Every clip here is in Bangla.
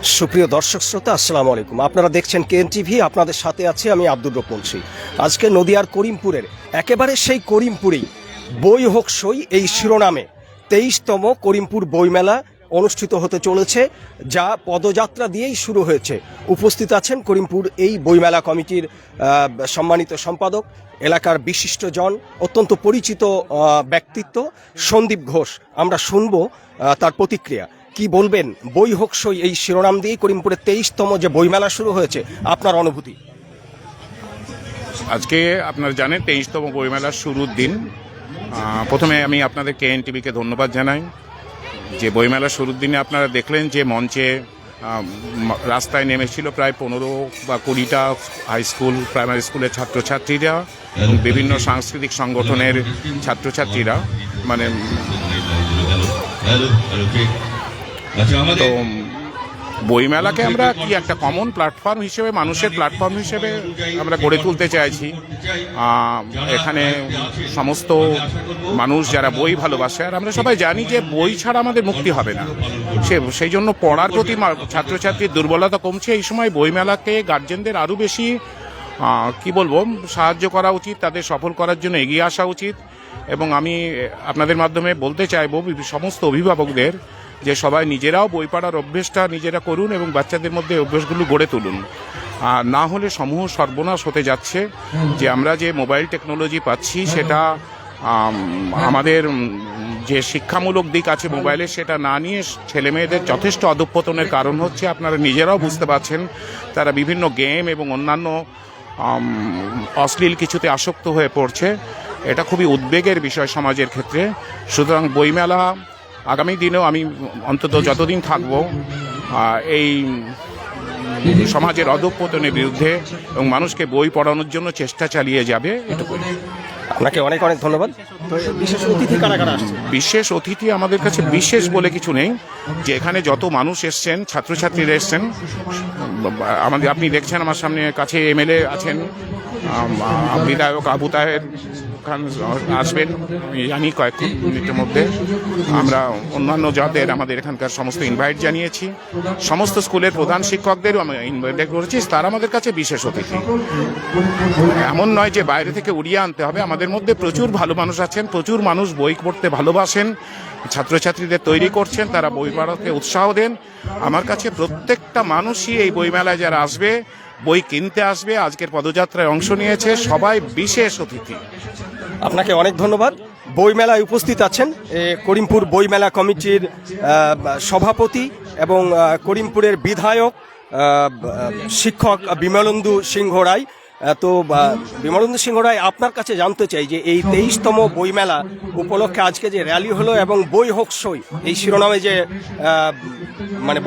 সুপ্রিয় দর্শক শ্রোতা, আসসালামু আলাইকুম। আপনারা দেখছেন কেএন টিভি। আপনাদের সাথে আছি আমি আব্দুর রব মুন্সি। আজকে নদিয়ার করিমপুরের একেবারে সেই করিমপুরেই বই হোক সই এই শিরোনামে 23তম করিমপুর বইমেলা অনুষ্ঠিত হতে চলেছে, যা পদযাত্রা দিয়েই শুরু হয়েছে। উপস্থিত আছেন করিমপুর এই বইমেলা কমিটির সম্মানিত সম্পাদক, এলাকার বিশিষ্টজন, অত্যন্ত পরিচিত ব্যক্তিত্ব সন্দীপ ঘোষ। আমরা শুনবো তার প্রতিক্রিয়া। কি বলবেন বই হোক সই এই শিরোনাম দিয়ে করিমপুরের 23তম যে বইমেলা শুরু হয়েছে, আপনার অনুভূতি? আজকে আপনারা জানেন 23তম বইমেলার শুরুর দিন। প্রথমে আমি আপনাদের কেএন টিভিকে ধন্যবাদ জানাই যে বইমেলার শুরুর দিনে আপনারা দেখলেন যে মঞ্চে রাস্তায় নেমেছিল প্রায় 15 বা 20টা হাই স্কুল, প্রাইমারি স্কুলের ছাত্রছাত্রীরা এবং বিভিন্ন সাংস্কৃতিক সংগঠনের ছাত্রছাত্রীরা। তো বইমেলাকে আমরা কি একটা কমন প্ল্যাটফর্ম হিসেবে, মানুষের প্ল্যাটফর্ম হিসেবে আমরা গড়ে তুলতে চাইছি। এখানে সমস্ত মানুষ যারা বই ভালোবাসে, আর আমরা সবাই জানি যে বই ছাড়া আমাদের মুক্তি হবে না, সেই জন্য পড়ার প্রতি ছাত্রছাত্রীর দুর্বলতা কমছে। এই সময় বইমেলাকে গার্জেনদের আরও বেশি কি বলবো সাহায্য করা উচিত, তাদের সফল করার জন্য এগিয়ে আসা উচিত। এবং আমি আপনাদের মাধ্যমে বলতে চাইব সমস্ত অভিভাবকদের যে সবাই নিজেরাও বই পড়ার অভ্যেসটা নিজেরা করুন এবং বাচ্চাদের মধ্যে অভ্যেসগুলো গড়ে তুলুন। না হলে সমূহ সর্বনাশ হতে যাচ্ছে। যে আমরা যে মোবাইল টেকনোলজি পাচ্ছি, সেটা আমাদের যে শিক্ষামূলক দিক আছে মোবাইলে, সেটা না নিয়ে ছেলে মেয়েদের যথেষ্ট অধঃপতনের কারণ হচ্ছে। আপনারা নিজেরাও বুঝতে পারছেন, তারা বিভিন্ন গেম এবং অন্যান্য অশ্লীল কিছুতে আসক্ত হয়ে পড়ছে। এটা খুবই উদ্বেগের বিষয় সমাজের ক্ষেত্রে। সুতরাং বইমেলা আগামী দিনেও আমি অন্তত যতদিন থাকব এই সমাজের অধঃপতনের বিরুদ্ধে এবং মানুষকে বই পড়ানোর জন্য চেষ্টা চালিয়ে যাবে। এটুকু। আপনাকে অনেক অনেক ধন্যবাদ। বিশেষ অতিথি কারা কারা আসছে? বিশেষ অতিথি আমাদের কাছে বিশেষ বলে কিছু নেই, যে এখানে যত মানুষ এসছেন, ছাত্রছাত্রীরা এসছেন। আমাদের আপনি দেখছেন আমার সামনে কাছে এমএলএ আছেন, বিধায়ক আবু তাহের খান আসবেন আমি জানি কয়েক মিনিটের মধ্যে। আমরা অন্যান্য যাদের আমাদের এখানকার সমস্ত ইনভাইট জানিয়েছি, সমস্ত স্কুলের প্রধান শিক্ষকদেরও আমি ইনভাইট করেছি, তারা আমাদের কাছে বিশেষ অতিথি। এমন নয় যে বাইরে থেকে উড়িয়ে আনতে হবে, আমাদের মধ্যে প্রচুর ভালো মানুষ আছেন, প্রচুর মানুষ বই পড়তে ভালোবাসেন, ছাত্রছাত্রীদের তৈরি করছেন, তারা বই পড়াতে উৎসাহ দেন। আমার কাছে প্রত্যেকটা মানুষই এই বইমেলায় যারা আসবে, বই কিনতে আসবে, আজকের পদযাত্রায় অংশ নিয়েছে, সবাই বিশেষ অতিথি। আপনাকে অনেক ধন্যবাদ। বইমেলায় উপস্থিত আছেন করিমপুর বইমেলা কমিটির সভাপতি এবং করিমপুরের বিধায়ক শিক্ষক বিমলেন্দু সিংহ রায়। তো বিমলেন্দু সিংহ রায়, আপনার কাছে জানতে চাই যে এই 23তম বইমেলা উপলক্ষে আজকে যে র্যালি হলো এবং বই হোক সই এই শিরোনামে যে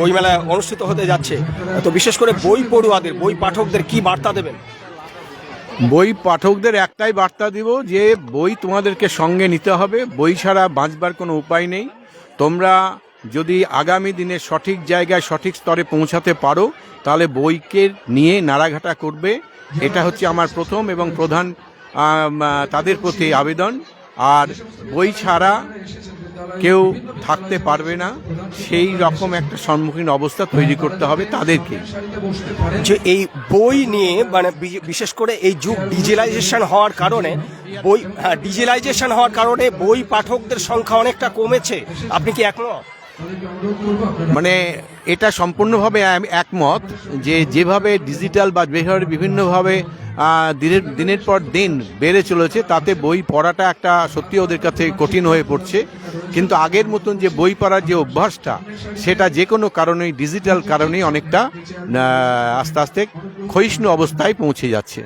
বইমেলা অনুষ্ঠিত হতে যাচ্ছে, তো বিশেষ করে বই পড়ুয়াদের, বই পাঠকদের কি বার্তা দেবেন? বই পাঠকদের একটাই বার্তা দিব যে বই তোমাদেরকে সঙ্গে নিতে হবে, বই ছাড়া বাঁচবার কোনো উপায় নেই। তোমরা যদি আগামী দিনে সঠিক জায়গায় সঠিক স্তরে পৌঁছাতে পারো, তাহলে বইকে নিয়ে নাড়াঘাটা করবে। এটা হচ্ছে আমার প্রথম এবং প্রধান তাদের প্রতি আবেদন। আর বই ছাড়া কেউ থাকতে পারবে না, সেই রকম একটা সম্মুখীন অবস্থা তৈরি করতে হবে তাদেরকে। যে এই বই নিয়ে বিশেষ করে এই যুগ ডিজিটালাইজেশন হওয়ার কারণে বই পাঠকদের সংখ্যা অনেকটা কমেছে। আপনি কি একমত? এটা সম্পূর্ণভাবে একমত যে যেভাবে ডিজিটাল বা বিভিন্নভাবে দিনের পর দিন বেড়ে চলেছে, তাতে বই পড়াটা একটা সত্যি ওদের কাছে কঠিন হয়ে পড়ছে। কিন্তু আগের মতন যে বই পড়ার যে অভ্যাসটা, সেটা যে কোনো কারণেই, ডিজিটাল কারণেই অনেকটা আস্তে আস্তে ক্ষয়িষ্ণু অবস্থায় পৌঁছে যাচ্ছে।